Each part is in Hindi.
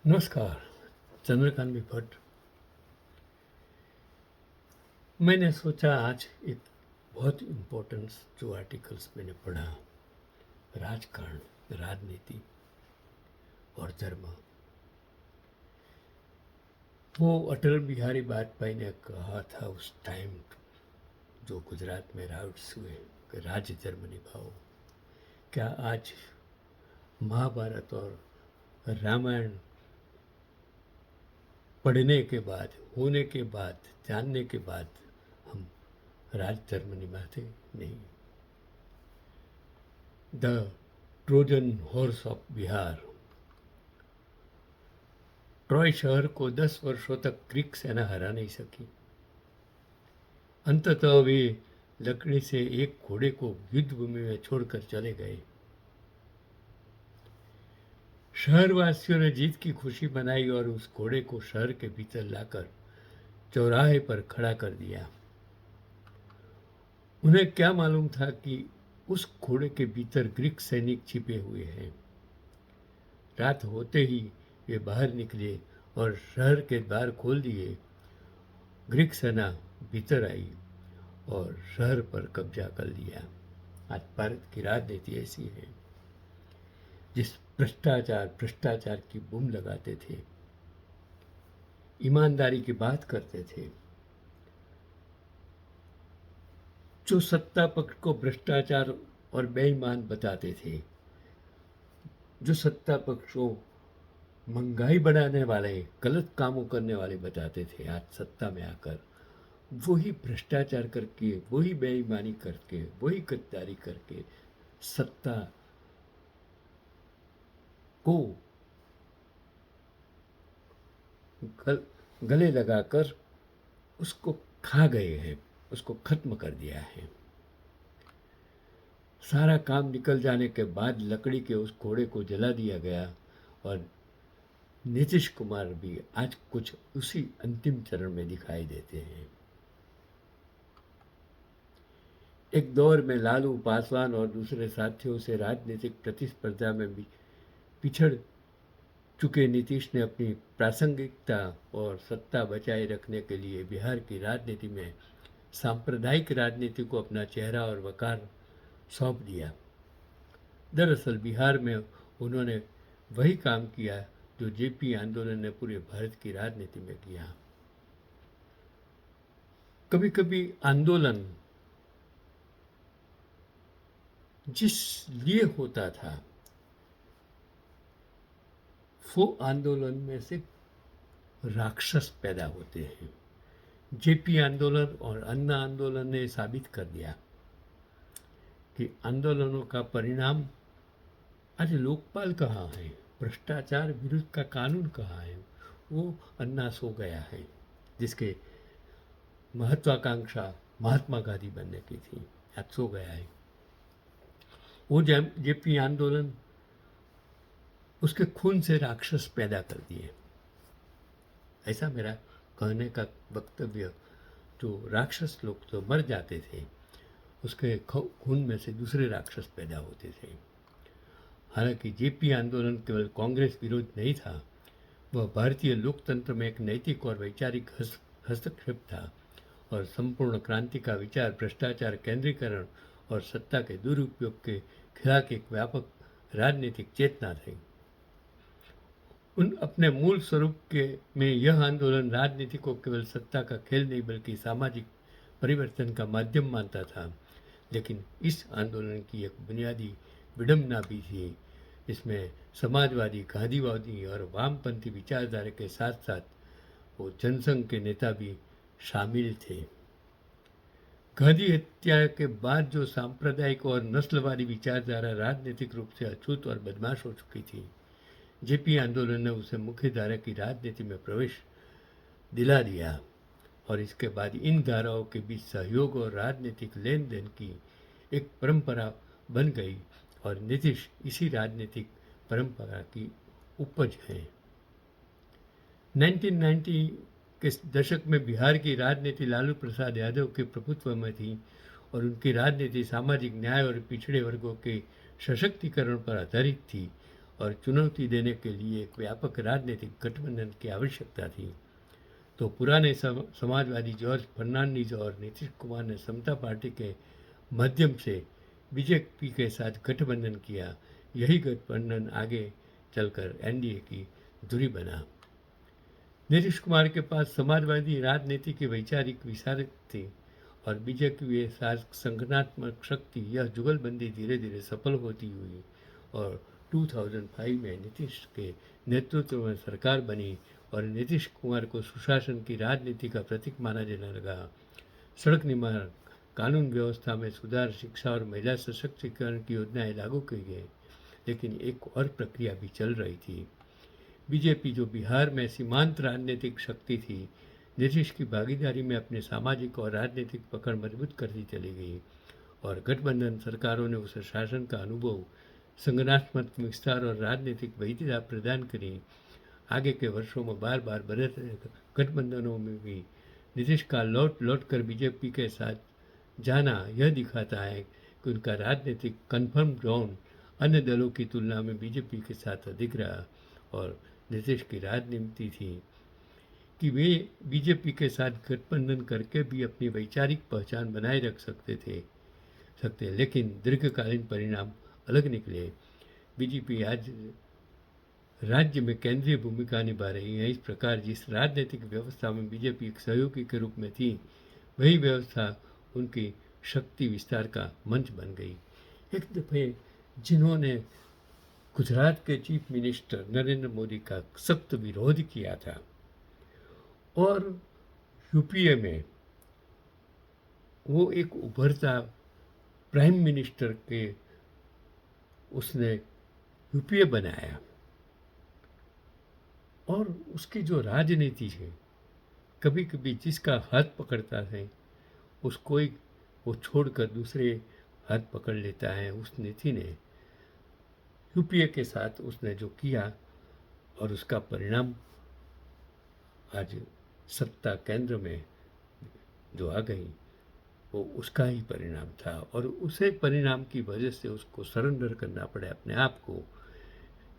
नमस्कार। चंद्रकांत भट्ट। मैंने सोचा आज एक बहुत इम्पोर्टेंट जो आर्टिकल्स मैंने पढ़ा, राजकारण, राजनीति और धर्म, वो अटल बिहारी वाजपेयी ने कहा था उस टाइम, जो गुजरात में राइट्स हुए, कि राज्य धर्म निभाओ। क्या आज महाभारत और रामायण पढ़ने के बाद, होने के बाद, जानने के बाद हम राज धर्म निभाते नहीं? The Trojan horse of Bihar. Troy शहर को 10 वर्षों तक ग्रीक सेना हरा नहीं सकी। अंततः वे लकड़ी से एक घोड़े को युद्ध भूमि में छोड़कर चले गए। शहरवासियों ने जीत की खुशी मनाई और उस घोड़े को शहर के भीतर लाकर चौराहे पर खड़ा कर दिया। उन्हें क्या मालूम था कि उस घोड़े के भीतर ग्रीक सैनिक छिपे हुए हैं। रात होते ही वे बाहर निकले और शहर के द्वार खोल दिए। ग्रीक सेना भीतर आई और शहर पर कब्जा कर लिया। आज भारत की राजनीति ऐसी है, जिस भ्रष्टाचार की बूम लगाते थे, ईमानदारी की बात करते थे, जो सत्ता पक्ष को भ्रष्टाचार और बेईमान बताते थे, जो सत्ता पक्ष को महंगाई बढ़ाने वाले, गलत कामों करने वाले बताते थे, आज सत्ता में आकर वही भ्रष्टाचार करके, वही बेईमानी करके, वही गद्दारी करके सत्ता को गले लगाकर उसको खा गए हैं, उसको खत्म कर दिया है। सारा काम निकल जाने के बाद लकड़ी के उस घोड़े को जला दिया गया और नीतीश कुमार भी आज कुछ उसी अंतिम चरण में दिखाई देते हैं। एक दौर में लालू, पासवान और दूसरे साथियों से राजनीतिक प्रतिस्पर्धा में भी पिछड़ चुके नीतीश ने अपनी प्रासंगिकता और सत्ता बचाए रखने के लिए बिहार की राजनीति में सांप्रदायिक राजनीति को अपना चेहरा और वकार सौंप दिया। दरअसल बिहार में उन्होंने वही काम किया जो जेपी आंदोलन ने पूरे भारत की राजनीति में किया। कभी कभी आंदोलन जिस लिए होता था, वो आंदोलन में से राक्षस पैदा होते हैं। जेपी आंदोलन और अन्ना आंदोलन ने साबित कर दिया कि आंदोलनों का परिणाम आज लोकपाल कहाँ है, भ्रष्टाचार विरुद्ध का कानून कहाँ है, वो अन्ना सो गया है, जिसके महत्वाकांक्षा महात्मा गांधी बनने की थी, आज सो गया है। वो जेपी आंदोलन उसके खून से राक्षस पैदा कर दिए, ऐसा मेरा कहने का वक्तव्य। जो राक्षस लोग तो मर जाते थे, उसके खून में से दूसरे राक्षस पैदा होते थे। हालांकि जेपी आंदोलन केवल कांग्रेस विरोध नहीं था, वह भारतीय लोकतंत्र में एक नैतिक और वैचारिक हस्तक्षेप था और संपूर्ण क्रांति का विचार भ्रष्टाचार, केंद्रीकरण और सत्ता के दुरुपयोग के खिलाफ एक व्यापक राजनीतिक चेतना थी। उन अपने मूल स्वरूप के में यह आंदोलन राजनीति को केवल सत्ता का खेल नहीं बल्कि सामाजिक परिवर्तन का माध्यम मानता था। लेकिन इस आंदोलन की एक बुनियादी विडंबना भी थी। इसमें समाजवादी, गांधीवादी और वामपंथी विचारधारा के साथ साथ वो जनसंघ के नेता भी शामिल थे। गांधी हत्या के बाद जो सांप्रदायिक और नस्लवादी विचारधारा राजनीतिक रूप से अछूत और बदमाश हो चुकी थी, जेपी आंदोलन ने उसे मुख्य धारा की राजनीति में प्रवेश दिला दिया और इसके बाद इन धाराओं के बीच सहयोग और राजनीतिक लेन देन की एक परंपरा बन गई और नीतीश इसी राजनीतिक परंपरा की उपज है। 1990 के दशक में बिहार की राजनीति लालू प्रसाद यादव के प्रभुत्व में थी और उनकी राजनीति सामाजिक न्याय और पिछड़े वर्गों के सशक्तिकरण पर आधारित थी और चुनौती देने के लिए एक व्यापक राजनीतिक गठबंधन की आवश्यकता थी, तो पुराने समाजवादी जॉर्ज फर्नांडीज और नीतीश कुमार ने समता पार्टी के माध्यम से बीजेपी के साथ गठबंधन किया। यही गठबंधन आगे चलकर एनडीए की धुरी बना। नीतीश कुमार के पास समाजवादी राजनीति की वैचारिक विशारद थी और बीजेपी के साथ संगठनात्मक शक्ति। यह जुगलबंदी धीरे धीरे सफल होती हुई और 2005 में नीतीश के नेतृत्व में सरकार बनी और नीतीश कुमार को सुशासन की राजनीति का प्रतीक माना जाने लगा। सड़क निर्माण, कानून व्यवस्था में सुधार, शिक्षा और महिला सशक्तिकरण की योजनाएं लागू की गई, लेकिन एक और प्रक्रिया भी चल रही थी। बीजेपी, जो बिहार में सीमांत राजनीतिक शक्ति थी, नीतीश की भागीदारी में अपने सामाजिक और राजनीतिक पकड़ मजबूत करती चली गई और गठबंधन सरकारों ने उस शासन का अनुभव, संगठनात्मक विस्तार और राजनीतिक वैधता प्रदान करी। आगे के वर्षों में बार बार बदलते गठबंधनों में भी नीतीश का लौट लौट कर बीजेपी के साथ जाना यह दिखाता है कि उनका राजनीतिक कन्फर्म ग्राउंड अन्य दलों की तुलना में बीजेपी के साथ अधिक रहा और नीतीश की राजनीति थी कि वे बीजेपी के साथ गठबंधन करके भी अपनी वैचारिक पहचान बनाए रख सकते, लेकिन दीर्घकालीन परिणाम अलग निकले। बीजेपी आज राज्य में केंद्रीय भूमिका निभा रही है। इस प्रकार जिस राजनीतिक व्यवस्था में बीजेपी एक सहयोगी के रूप में थी, वही व्यवस्था उनकी शक्ति विस्तार का मंच बन गई। एक दफे जिन्होंने गुजरात के चीफ मिनिस्टर नरेंद्र मोदी का सख्त विरोध किया था और यूपीए में वो एक उभरता प्राइम मिनिस्टर के उसने यूपीए बनाया और उसकी जो राजनीति है, कभी कभी जिसका हाथ पकड़ता है उसको ही वो छोड़कर दूसरे हाथ पकड़ लेता है। उस नीति ने यूपीए के साथ उसने जो किया और उसका परिणाम आज सत्ता केंद्र में जो आ गई वो उसका ही परिणाम था और उसे परिणाम की वजह से उसको सरेंडर करना पड़े अपने आप को।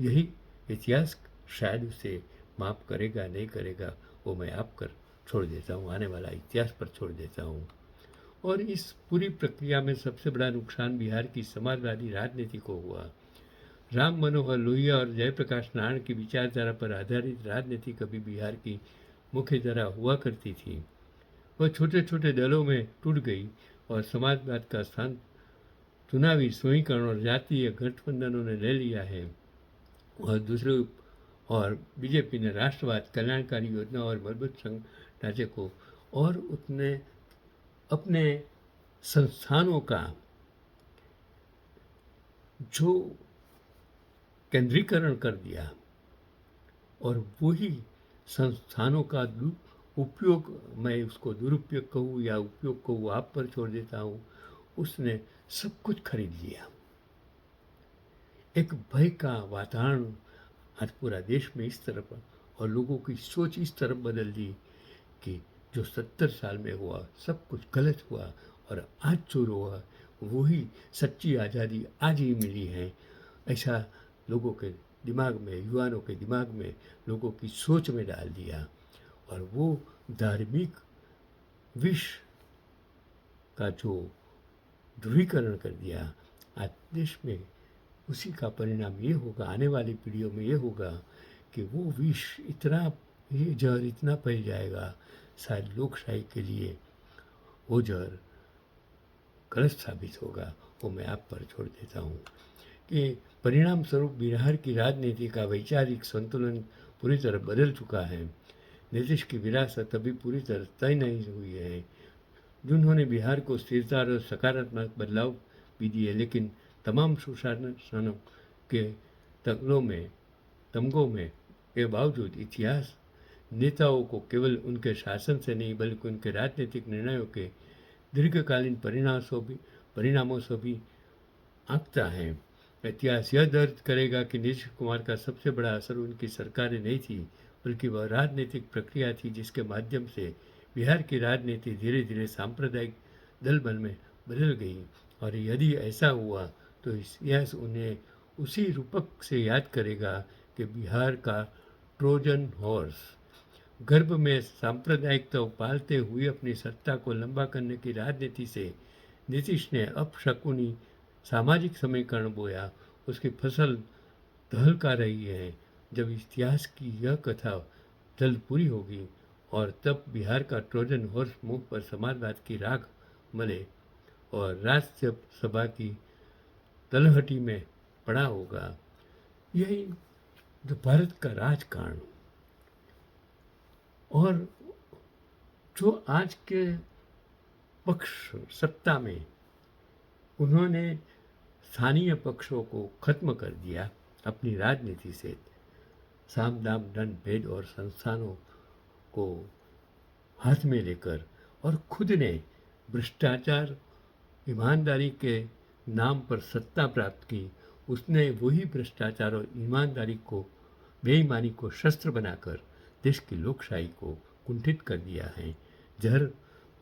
यही इतिहास शायद उसे माफ़ करेगा नहीं करेगा वो मैं आप कर छोड़ देता हूँ, आने वाला इतिहास पर छोड़ देता हूँ। और इस पूरी प्रक्रिया में सबसे बड़ा नुकसान बिहार की समाजवादी राजनीति को हुआ। राम मनोहर लोहिया और जयप्रकाश नारायण की विचारधारा पर आधारित राजनीति कभी बिहार की मुख्य धारा हुआ करती थी, वह छोटे छोटे दलों में टूट गई और समाजवाद का स्थान चुनावी स्वयंकरण और जातीय गठबंधनों ने ले लिया है। और दूसरे और बीजेपी ने राष्ट्रवाद, कल्याणकारी योजना और मजबूत संघ ढांचे को और उसने अपने संस्थानों का जो केंद्रीकरण कर दिया और वही संस्थानों का उपयोग, मैं उसको दुरुपयोग कहूँ या उपयोग कहूँ आप पर छोड़ देता हूँ, उसने सब कुछ खरीद लिया। एक भय का वातावरण आज पूरा देश में इस तरफ और लोगों की सोच इस तरफ बदल दी कि जो 70 साल में हुआ सब कुछ गलत हुआ और आज जो हुआ वही सच्ची आज़ादी आज ही मिली है, ऐसा लोगों के दिमाग में, युवाओं के दिमाग में, लोगों की सोच में डाल दिया और वो धार्मिक विष का जो ध्रुवीकरण कर दिया आज देश में, उसी का परिणाम ये होगा, आने वाली पीढ़ियों में ये होगा कि वो विष इतना, ये जहर इतना फैल जाएगा, शायद लोकशाही के लिए वो जहर गलत साबित होगा। वो मैं आप पर छोड़ देता हूँ कि परिणाम स्वरूप बिहार की राजनीति का वैचारिक संतुलन पूरी तरह बदल चुका है। नीतीश की विरासत अभी पूरी तरह तय नहीं हुई है, जिन्होंने बिहार को स्थिरता और सकारात्मक बदलाव भी दिए, लेकिन तमाम सुशासनों के तमगों में के बावजूद इतिहास नेताओं को केवल उनके शासन से नहीं बल्कि उनके राजनीतिक निर्णयों के दीर्घकालीन परिणामों से भी आंकता है। इतिहास यह दर्ज करेगा कि नीतीश कुमार का सबसे बड़ा असर उनकी सरकारें नहीं थी, बल्कि वह राजनीतिक प्रक्रिया थी जिसके माध्यम से बिहार की राजनीति धीरे धीरे सांप्रदायिक दल बन में बदल गई। और यदि ऐसा हुआ तो इतिहास उन्हें उसी रूपक से याद करेगा कि बिहार का ट्रोजन हॉर्स गर्भ में सांप्रदायिकता पालते हुए अपनी सत्ता को लंबा करने की राजनीति से नीतीश ने अपशकुनी सामाजिक समीकरण बोया। उसकी फसल तहलका रही है। जब इतिहास की यह कथा जल्द पूरी होगी और तब बिहार का ट्रोजन हॉर्स मुंह पर समाजवाद की राख मले और राज्यसभा की तलहटी में पड़ा होगा, यही जो भारत का राजकारण और जो आज के पक्ष सत्ता में उन्होंने स्थानीय पक्षों को खत्म कर दिया अपनी राजनीति से, साम दाम दंड भेद और संस्थानों को हाथ में लेकर, और खुद ने भ्रष्टाचार ईमानदारी के नाम पर सत्ता प्राप्त की। उसने वही भ्रष्टाचार और ईमानदारी को बेईमानी को शस्त्र बनाकर देश की लोकशाही को कुंठित कर दिया है, जहर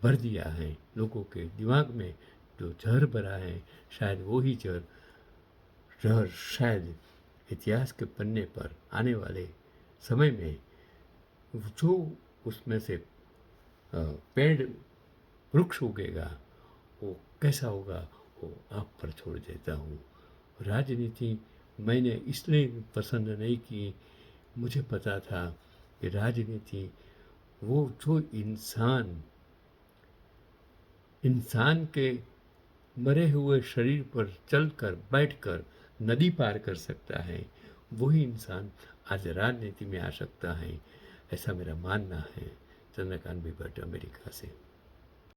भर दिया है लोगों के दिमाग में। जो जहर भरा है शायद वही जहर शायद इतिहास के पन्ने पर आने वाले समय में जो उसमें से पेड़ वृक्ष उगेगा वो कैसा होगा वो आप पर छोड़ देता हूँ। राजनीति मैंने इसलिए पसंद नहीं की, मुझे पता था कि राजनीति वो जो इंसान के मरे हुए शरीर पर चलकर बैठकर नदी पार कर सकता है, वही इंसान आज राजनीति में आ सकता है, ऐसा मेरा मानना है। चंद्रकांत भी भट्ट, अमेरिका से।